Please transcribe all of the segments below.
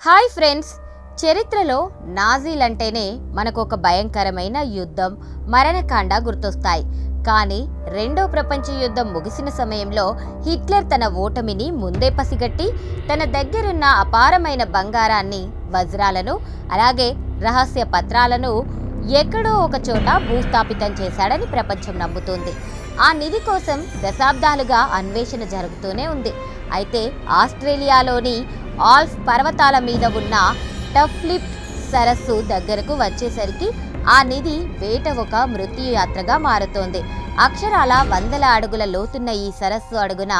Hi friends, చరిత్రలో నాజీలంటేనే మనకు ఒక భయంకరమైన యుద్ధం, మరణకాండ గుర్తొస్తాయి. కానీ రెండో ప్రపంచ యుద్ధం ముగిసిన సమయంలో హిట్లర్ తన ఓటమిని ముందే పసిగట్టి తన దగ్గరున్న అపారమైన బంగారాన్ని, వజ్రాలను, అలాగే రహస్య పత్రాలను ఎక్కడో ఒక చోట భూస్థాపితం చేశాడని ప్రపంచం నమ్ముతుంది. ఆ నిధి కోసం దశాబ్దాలుగా అన్వేషణ జరుగుతూనే ఉంది. అయితే ఆస్ట్రేలియాలోని ఆల్ప్స్ పర్వతాల మీద ఉన్న టఫ్లిప్ సరస్సు దగ్గరకు వచ్చేసరికి ఆ నిధి వేట ఒక మృత్యుయాత్రగా మారుతోంది. అక్షరాల వందల అడుగుల లోతున్న ఈ సరస్సు అడుగున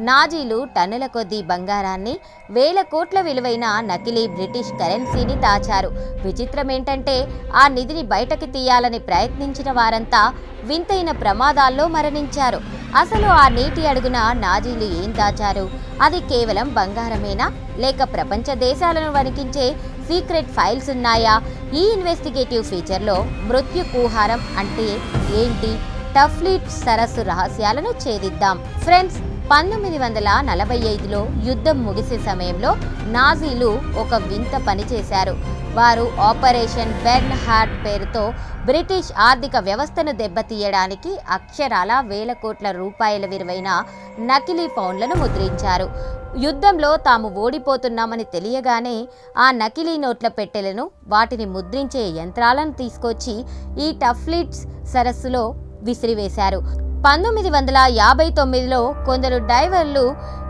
నాజీలు టన్నుల కొద్దీ బంగారాన్ని, వేల కోట్ల విలువైన నకిలీ బ్రిటిష్ కరెన్సీని దాచారు. విచిత్రం ఏంటంటే ఆ నిధిని బయటకు తీయాలని ప్రయత్నించిన వారంతా వింతైన ప్రమాదాల్లో మరణించారు. అసలు ఆ నీటి అడుగున నాజీలు ఏం దాచారు? అది కేవలం బంగారమేనా, లేక ప్రపంచ దేశాలను వణికించే సీక్రెట్ ఫైల్స్ ఉన్నాయా? ఈ ఇన్వెస్టిగేటివ్ ఫీచర్లో మృత్యు కుహారం అంటే ఏంటి, టఫ్లిప్ సరస్సు రహస్యాలను ఛేదిద్దాం. ఫ్రెండ్స్, 1945లో యుద్ధం ముగిసే సమయంలో నాజీలు ఒక వింత పని చేశారు. వారు ఆపరేషన్ బెర్న్ హార్ట్ పేరుతో బ్రిటిష్ ఆర్థిక వ్యవస్థను దెబ్బతీయడానికి అక్షరాల వేల కోట్ల రూపాయల విలువైన నకిలీ పౌండ్లను ముద్రించారు. యుద్ధంలో తాము ఓడిపోతున్నామని తెలియగానే ఆ నకిలీ నోట్ల పెట్టెలను, వాటిని ముద్రించే యంత్రాలను తీసుకొచ్చి ఈ టఫ్లిప్స్ సరస్సులో విసిరివేశారు. 1959లో కొందరు డైవర్లు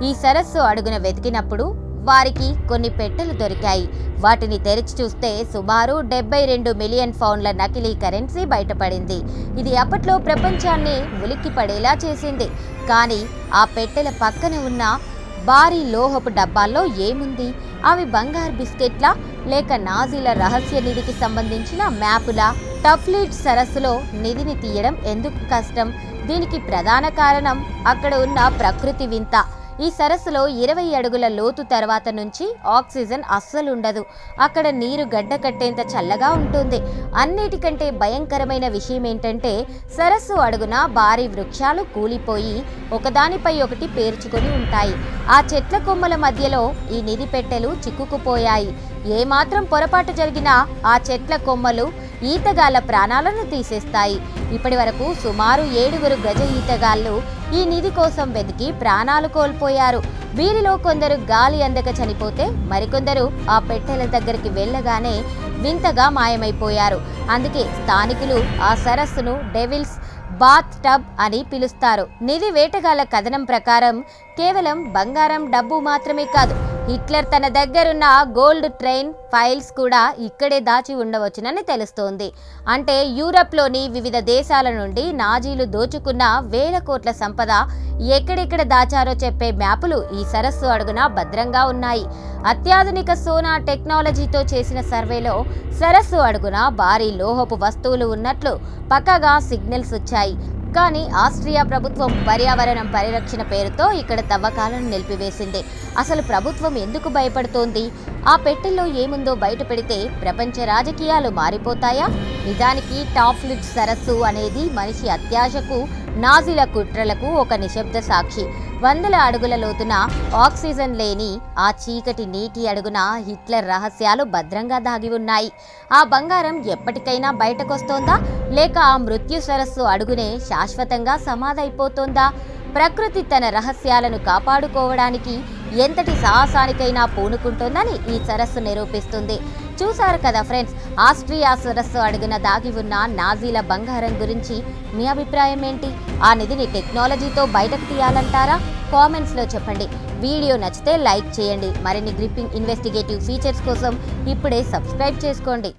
ఈ సరస్సు అడుగున వెతికినప్పుడు వారికి కొన్ని పెట్టెలు దొరికాయి. వాటిని తెరిచి చూస్తే సుమారు 72 మిలియన్ పౌండ్ల నకిలీ కరెన్సీ బయటపడింది. ఇది అప్పట్లో ప్రపంచాన్ని ఉలిక్కిపడేలా చేసింది. కానీ ఆ పెట్టెల పక్కన ఉన్న భారీ లోహపు డబ్బాల్లో ఏముంది? అవి బంగారు బిస్కెట్లా, లేక నాజీల రహస్య నిధికి సంబంధించిన మ్యాపులా? టఫ్లిప్ సరస్సులో నిధిని తీయడం ఎందుకు కష్టం? దీనికి ప్రధాన కారణం అక్కడ ఉన్న ప్రకృతి వింత. ఈ సరస్సులో 20 అడుగుల లోతు తర్వాత నుంచి ఆక్సిజన్ అస్సలుండదు. అక్కడ నీరు గడ్డ కట్టేంత చల్లగా ఉంటుంది. అన్నిటికంటే భయంకరమైన విషయం ఏంటంటే సరస్సు అడుగున భారీ వృక్షాలు కూలిపోయి ఒకదానిపై ఒకటి పేర్చుకొని ఉంటాయి. ఆ చెట్ల కొమ్మల మధ్యలో ఈ నిధి పెట్టెలు చిక్కుకుపోయాయి. ఏమాత్రం పొరపాటు జరిగినా ఆ చెట్ల కొమ్మలు ఈతగాళ్ల ప్రాణాలను తీసేస్తాయి. ఇప్పటి వరకు సుమారు 7 గజ ఈతగాళ్లు ఈ నిధి కోసం వెతికి ప్రాణాలు కోల్పోయారు. వీరిలో కొందరు గాలి అందక చనిపోతే, మరికొందరు ఆ పెట్టెల దగ్గరికి వెళ్ళగానే వింతగా మాయమైపోయారు. అందుకే స్థానికులు ఆ సరస్సును డెవిల్స్ బాత్ టబ్ అని పిలుస్తారు. నిధి వేటగాళ్ల కథనం ప్రకారం కేవలం బంగారం, డబ్బు మాత్రమే కాదు, హిట్లర్ తన దగ్గరున్న గోల్డ్ ట్రైన్ ఫైల్స్ కూడా ఇక్కడే దాచి ఉండవచ్చునని తెలుస్తోంది. అంటే యూరప్లోని వివిధ దేశాల నుండి నాజీలు దోచుకున్న వేల కోట్ల సంపద ఎక్కడెక్కడ దాచారో చెప్పే మ్యాపులు ఈ సరస్సు అడుగున భద్రంగా ఉన్నాయి. అత్యాధునిక సోనార్ టెక్నాలజీతో చేసిన సర్వేలో సరస్సు అడుగున భారీ లోహపు వస్తువులు ఉన్నట్లు పక్కాగా సిగ్నల్స్ వచ్చాయి. కానీ ఆస్ట్రియా ప్రభుత్వం పర్యావరణం పరిరక్షణ పేరుతో ఇక్కడ తవ్వకాలను నిలిపివేసింది. అసలు ప్రభుత్వం ఎందుకు భయపడుతోంది? ఆ పెట్టెల్లో ఏముందో బయట పెడితే ప్రపంచ రాజకీయాలు మారిపోతాయా? నిజానికి టఫ్లిప్ సరస్సు అనేది మనిషి అత్యాశకు, నాజీల కుట్రలకు ఒక నిశ్శబ్ద సాక్షి. వందల అడుగుల లోతున ఆక్సిజన్ లేని ఆ చీకటి నీటి అడుగున హిట్లర్ రహస్యాలు భద్రంగా దాగి ఉన్నాయి. ఆ బంగారం ఎప్పటికైనా బయటకొస్తోందా, లేక ఆ మృత్యు సరస్సు అడుగునే శాశ్వతంగా సమాధైపోతోందా? ప్రకృతి తన రహస్యాలను కాపాడుకోవడానికి ఎంతటి సాహసానికైనా పూనుకుంటోందని ఈ సరస్సు నిరూపిస్తుంది. చూశారు కదా ఫ్రెండ్స్, ఆస్ట్రియా సరస్సు అడుగున దాగి ఉన్న నాజీల బంగారం గురించి మీ అభిప్రాయం ఏంటి? ఆ నిధిని టెక్నాలజీతో బయటకు తీయాలంటారా? కామెంట్స్లో చెప్పండి. వీడియో నచ్చితే లైక్ చేయండి. మరిన్ని గ్రిప్పింగ్ ఇన్వెస్టిగేటివ్ ఫీచర్స్ కోసం ఇప్పుడే సబ్స్క్రైబ్ చేసుకోండి.